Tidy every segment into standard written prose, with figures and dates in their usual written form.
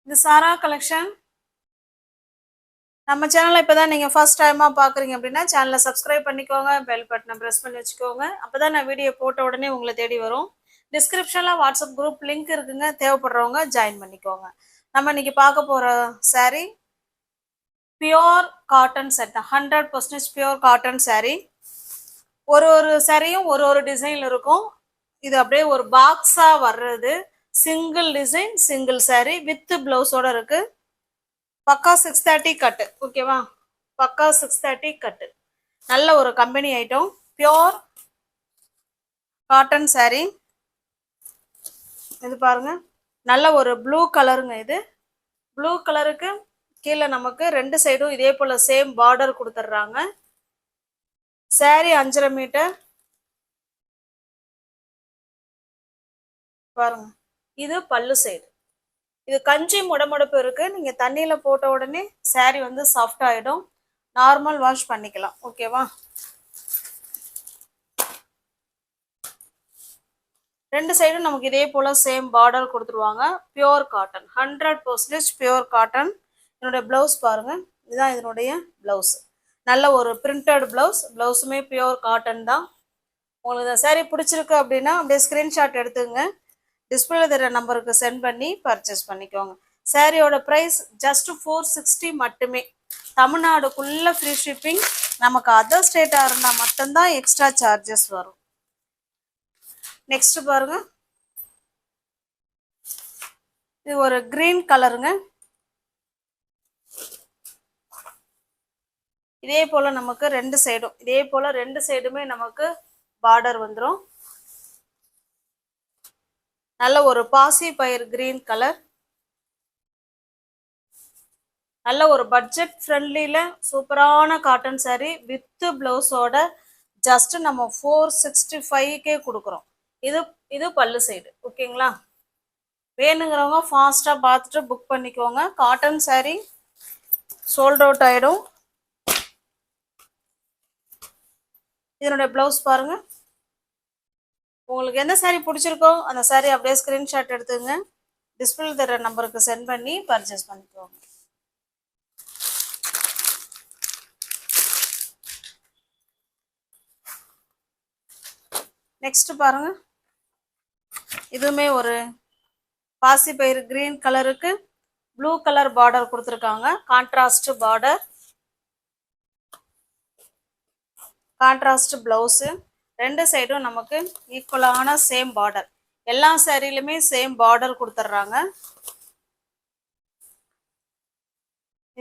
இது சாரா கலெக்ஷன். நம்ம சேனலை இப்போ தான் நீங்கள் ஃபர்ஸ்ட் டைமாக பார்க்குறீங்க அப்படின்னா சேனலை சப்ஸ்கிரைப் பண்ணிக்கோங்க, பெல் பட்டனை ப்ரெஸ் பண்ணி வச்சுக்கோங்க. அப்போ தான் நான் வீடியோ போட்ட உடனே உங்களை தேடி வரும். டிஸ்கிரிப்ஷனில் வாட்ஸ்அப் குரூப் லிங்க் இருக்குங்க, தேவைப்படுறவங்க ஜாயின் பண்ணிக்கோங்க. நம்ம இன்னைக்கு பார்க்க போகிற sari pure cotton set, 100% pure cotton sari. ஒரு ஒரு சாரியும் ஒரு ஒரு டிசைன் இருக்கும். இது அப்படியே ஒரு பாக்ஸாக வர்றது, single design single sari with பிளவுஸோட இருக்கு. பக்கா 630 கட்டு, ஓகேவா? பக்கா 630 கட்டு, நல்ல ஒரு company item, pure cotton sari. இது பாருங்க, நல்ல ஒரு ப்ளூ கலருங்க. இது ப்ளூ கலருக்கு கீழே நமக்கு ரெண்டு சைடும் இதே போல சேம் பார்டர் கொடுத்துட்றாங்க. சாரீ 5.5 மீட்டர் பாருங்க. இது பல்லு சைடு. இது கஞ்சி முடமுடப்பு இருக்கு. நீங்க தண்ணியில போட்ட உடனே சாரீ வந்து சாஃப்ட் ஆயிடும். நார்மல் வாஷ் பண்ணிக்கலாம், ஓகேவா? ரெண்டு சைடும் நமக்கு இதே போல சேம் பார்டர் கொடுத்துருவாங்க. Pure cotton, 100% pure cotton. என்னுடைய பிளவுஸ் பாருங்க, இதுதான் இதனுடைய பிளவுஸ். நல்ல ஒரு பிரிண்டட் பிளவுஸ். பிளவுஸுமே பியோர் காட்டன் தான். உங்களுக்கு இந்த சாரீ பிடிச்சிருக்கு அப்படின்னா அப்படியே ஸ்கிரீன்ஷாட் எடுத்துங்க, டிஸ்பிளே தர நம்பருக்கு சென்ட் பண்ணி பர்ச்சேஸ் பண்ணிக்கோங்க. சாரியோட ப்ரைஸ் ஜஸ்ட் 460 மட்டுமே. தமிழ்நாடுக்குள்ள ஃப்ரீ ஷிப்பிங். நமக்கு அதர் ஸ்டேட்டாக இருந்தால் மட்டும்தான் எக்ஸ்ட்ரா சார்ஜஸ் வரும். நெக்ஸ்ட் பாருங்க, இது ஒரு கிரீன் கலருங்க. இதே போல நமக்கு ரெண்டு சைடும் இதே போல ரெண்டு சைடுமே நமக்கு பார்டர் வந்துடும். நல்ல ஒரு பாசி பயிர் கிரீன் கலர். நல்ல ஒரு பட்ஜெட் ஃப்ரெண்ட்லியில சூப்பரான காட்டன் சாரீ வித் பிளவுஸோட ஜஸ்ட் நம்ம 465 கொடுக்குறோம். இது பல்லு சைடு, ஓகேங்களா? வேணுங்கிறவங்க ஃபாஸ்டா பார்த்துட்டு புக் பண்ணிக்கோங்க. காட்டன் சாரீ சோல்ட் அவுட் ஆயிடும். இதனுடைய பிளவுஸ் பாருங்க. உங்களுக்கு எந்த சாரீ பிடிச்சிருக்கோ அந்த சாரீ அப்படியே ஸ்கிரீன்ஷாட் எடுத்துங்க, டிஸ்பிளே தர நம்பருக்கு சென்ட் பண்ணி பர்ச்சேஸ் பண்ணிக்கோங்க. நெக்ஸ்ட் பாருங்க, இதுவுமே ஒரு பாசி பயிர் கிரீன் கலருக்கு ப்ளூ கலர் பார்டர் கொடுத்துருக்காங்க. Contrast border, contrast blouse. ரெண்டு சைடும் நமக்கு ஈக்குவலான சேம் பார்டர். எல்லா சாரிலுமே சேம் பார்டர் கொடுத்துட்றாங்க.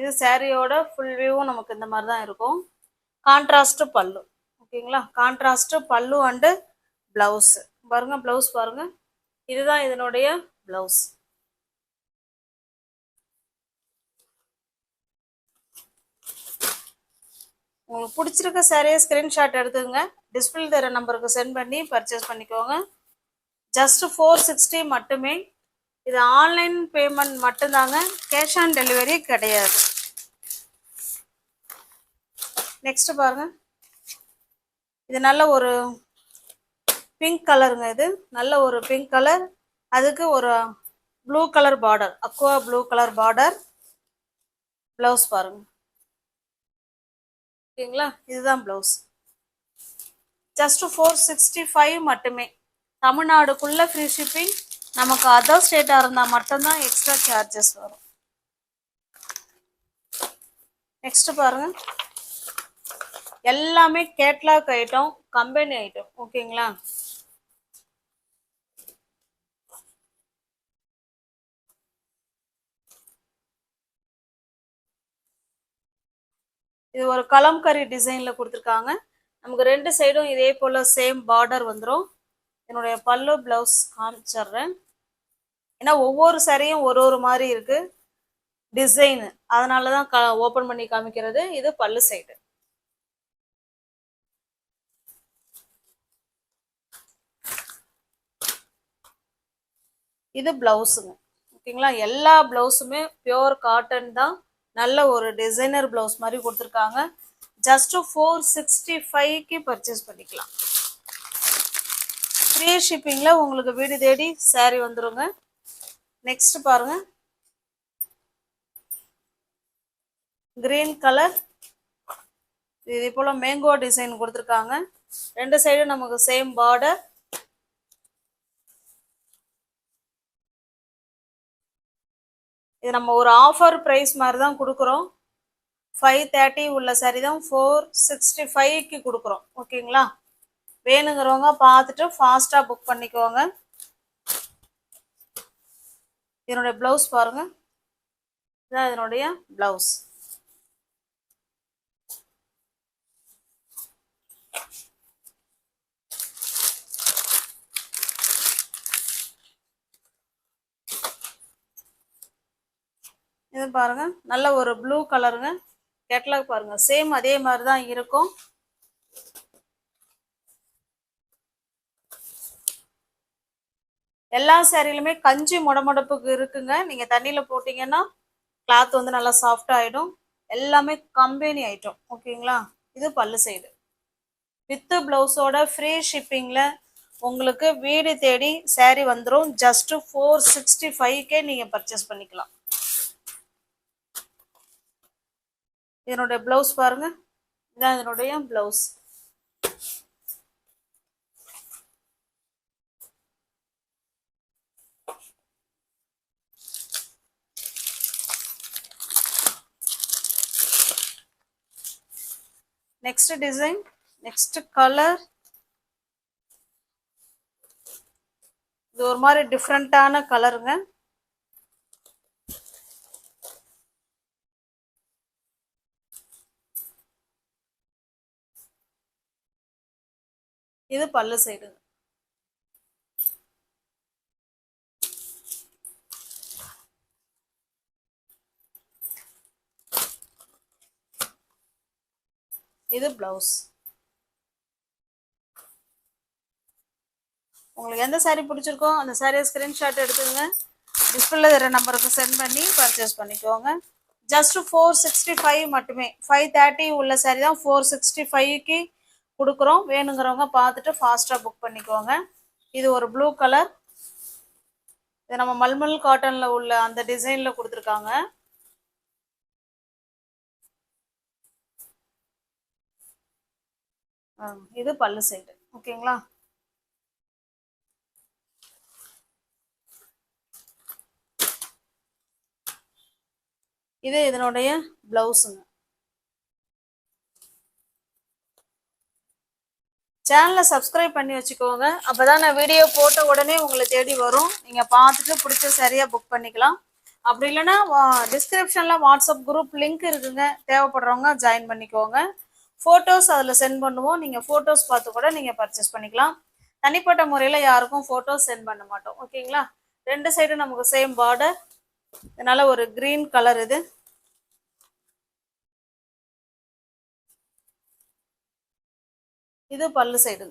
இது சாரியோட ஃபுல் வியூவும் நமக்கு இந்த மாதிரி தான் இருக்கும். கான்ட்ராஸ்ட் பல்லு, ஓகேங்களா? கான்ட்ராஸ்ட் பல்லு அண்டு பிளவுஸ் பாருங்க. பிளவுஸ் பாருங்க, இதுதான் இதனுடைய பிளவுஸ். உங்களுக்கு பிடிச்சிருக்க சாரியை ஸ்கிரீன்ஷாட் எடுத்துங்க, டிஸ்பிளே தர நம்பருக்கு சென்ட் பண்ணி பர்ச்சேஸ் பண்ணிக்கோங்க. ஜஸ்ட் 460 மட்டுமே. இது ஆன்லைன் பேமெண்ட் மட்டும்தாங்க, கேஷ் ஆன் டெலிவரி கிடையாது. நெக்ஸ்ட் பாருங்க, இது நல்ல ஒரு பிங்க் கலருங்க. இது நல்ல ஒரு பிங்க் கலர், அதுக்கு ஒரு blue colour border, Aqua blue colour border. Blouse பாருங்க, ஓகேங்களா? இதுதான் பிளவுஸ். ஜஸ்ட் 465 மட்டுமே. தமிழ்நாடுக்குள்ள ஃப்ரீ ஷிப்பிங். நமக்கு அதர் ஸ்டேட்டாக இருந்தால் மட்டும்தான் எக்ஸ்ட்ரா சார்ஜஸ் வரும். நெக்ஸ்ட் பாருங்க, எல்லாமே கேட்லாக் ஐட்டம், கம்பெனி ஐட்டம், ஓகேங்களா? இது ஒரு கலம்கரி டிசைன்ல கொடுத்துருக்காங்க. நமக்கு ரெண்டு சைடும் இதே போல சேம் பார்டர் வந்துடும். என்னுடைய பல்லு பிளவுஸ் காமிச்சிடுறேன். ஏன்னா ஒவ்வொரு சாரியும் ஒரு ஒரு மாதிரி இருக்கு டிசைன், அதனாலதான் ஓபன் பண்ணி காமிக்கிறது. இது பல்லு சைடு. இது பிளவுஸுங்க, ஓகேங்களா? எல்லா பிளவுஸுமே பியோர் காட்டன் தான். நல்ல ஒரு டிசைனர் பிளவுஸ் மாதிரி கொடுத்துருக்காங்க. ஜஸ்ட் 465 பர்ச்சேஸ் பண்ணிக்கலாம். ஃப்ரீ ஷிப்பிங்ல உங்களுக்கு வீடு தேடி சாரி வந்துருங்க. நெக்ஸ்ட் பாருங்க, கிரீன் கலர். இதே போல மேங்கோ டிசைன் கொடுத்துருக்காங்க. ரெண்டு சைடும் நமக்கு சேம் பார்டர். இது நம்ம ஒரு ஆஃபர் ப்ரைஸ் மாதிரி தான் கொடுக்குறோம். 530 உள்ள சாரி தான் 465க்கு கொடுக்குறோம். ஓகேங்களா? வேணுங்கிறவங்க பார்த்துட்டு ஃபாஸ்ட்டாக புக் பண்ணிக்கோங்க. இதனுடைய ப்ளவுஸ் பாருங்க. இதான் இதனுடைய ப்ளவுஸ். இது பாருங்க, நல்ல ஒரு ப்ளூ கலருங்க. கேட்லாக் பாருங்க, சேம் அதே மாதிரி தான் இருக்கும். எல்லா சேரீலுமே கஞ்சி முடமுடப்புக்கு இருக்குங்க. நீங்க தண்ணியில போட்டீங்கன்னா கிளாத் வந்து நல்லா சாஃப்ட் ஆயிடும். எல்லாமே கம்பெனி ஐட்டம். ஓகேங்களா? இது பல்லு சைடு வித் பிளவுஸோட ஃப்ரீ ஷிப்பிங்ல உங்களுக்கு வீடு தேடி சேரீ வந்துடும். ஜஸ்ட் 465க்கே நீங்க பர்ச்சேஸ் பண்ணிக்கலாம். இதனுடைய பிளவுஸ் பாருங்க. இதான் இதனுடைய blouse. Next design, next colour. இது ஒரு மாதிரி டிஃப்ரெண்டான கலருங்க. இது பல்லு சைடு. இது பிளவுஸ். உங்களுக்கு எந்த சாரீ பிடிச்சிருக்கோ அந்த சாரியை ஸ்கிரீன்ஷாட் எடுத்துங்க. டிஸ்பிளேல தர நம்பருக்கு சென்ட் பண்ணி பர்ச்சேஸ் பண்ணிக்கோங்க. ஜஸ்ட் 465 மட்டுமே. 530 உள்ள சாரி தான் 465க்கு கொடுக்குறோம். வேணுங்கிறவங்க பார்த்துட்டு ஃபாஸ்ட்டாக புக் பண்ணிக்கோங்க. இது ஒரு ப்ளூ கலர். இது நம்ம மல்மல் காட்டனில் உள்ள அந்த டிசைனில் கொடுத்துருக்காங்க. இது பல்லு சைடு. ஓகேங்களா? இது இதனுடைய பிளவுஸுங்க. சேனலை சப்ஸ்கிரைப் பண்ணி வச்சுக்கோங்க. அப்போதான் நான் வீடியோ போட்ட உடனே உங்களை தேடி வரும். நீங்கள் பார்த்துட்டு பிடிச்ச சரியாக புக் பண்ணிக்கலாம். அப்படி இல்லைன்னா டிஸ்கிரிப்ஷனில் வாட்ஸ்அப் குரூப் லிங்க் இருக்குங்க. தேவைப்படுறவங்க ஜாயின் பண்ணிக்கோங்க. ஃபோட்டோஸ் அதில் சென்ட் பண்ணுவோம். நீங்கள் ஃபோட்டோஸ் பார்த்து கூட நீங்கள் பர்ச்சேஸ் பண்ணிக்கலாம். தனிப்பட்ட முறையில் யாருக்கும் ஃபோட்டோஸ் சென்ட் பண்ண மாட்டோம். ஓகேங்களா? ரெண்டு சைடும் நமக்கு சேம் பார்டர். இதனால ஒரு கிரீன் கலர். இது பல்லு சைடு.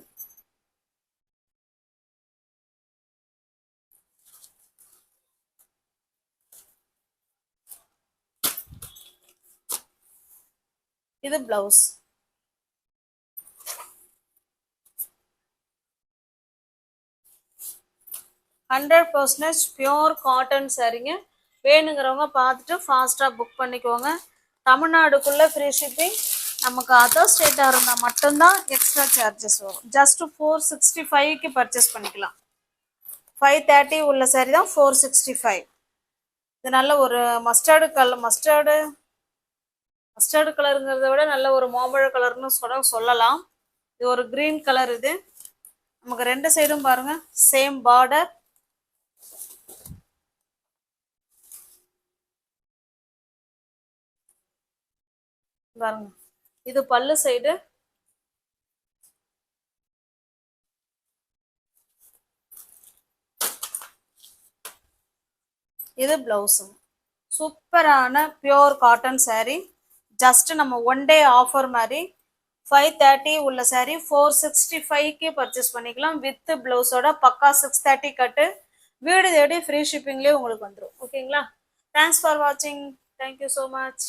இது blouse. Hundred percentage pure cotton சாரீங்க. வேணுங்கிறவங்க பார்த்துட்டு ஃபாஸ்ட்டாக புக் பண்ணிக்கோங்க. தமிழ்நாடுக்குள்ளே ஃப்ரீ ஷிப்பிங். நமக்கு அதர் ஸ்டேட்டாக இருந்தால் மட்டும்தான் எக்ஸ்ட்ரா சார்ஜஸ் வரும். ஜஸ்ட் 465க்கு பர்ச்சேஸ் பண்ணிக்கலாம். 530 உள்ள சாரி தான் 465. இது நல்ல ஒரு மஸ்டர்டு கலர். மஸ்டர்டு கலருங்கிறத விட நல்ல ஒரு மாம்பழ கலர்னு சொல்லலாம். இது ஒரு கிரீன் கலர். இது நமக்கு ரெண்டு சைடும் பாருங்க சேம் பார்டர். பாருங்க, இது பல்லு சைடு. இது பிளவுஸ். சூப்பரான பியோர் காட்டன் சாரீ. ஜஸ்ட் நம்ம ஒன் டே ஆஃபர் மாதிரி 530 உள்ள சாரீ 465க்கு பர்ச்சேஸ் பண்ணிக்கலாம். வித் பிளவுஸோட பக்கா 630 கட்டு. வீடு தேடி ஃப்ரீ ஷிப்பிங்லேயே உங்களுக்கு வந்துடும். ஓகேங்களா? தேங்க்ஸ் ஃபார் வாட்சிங். Thank you so much.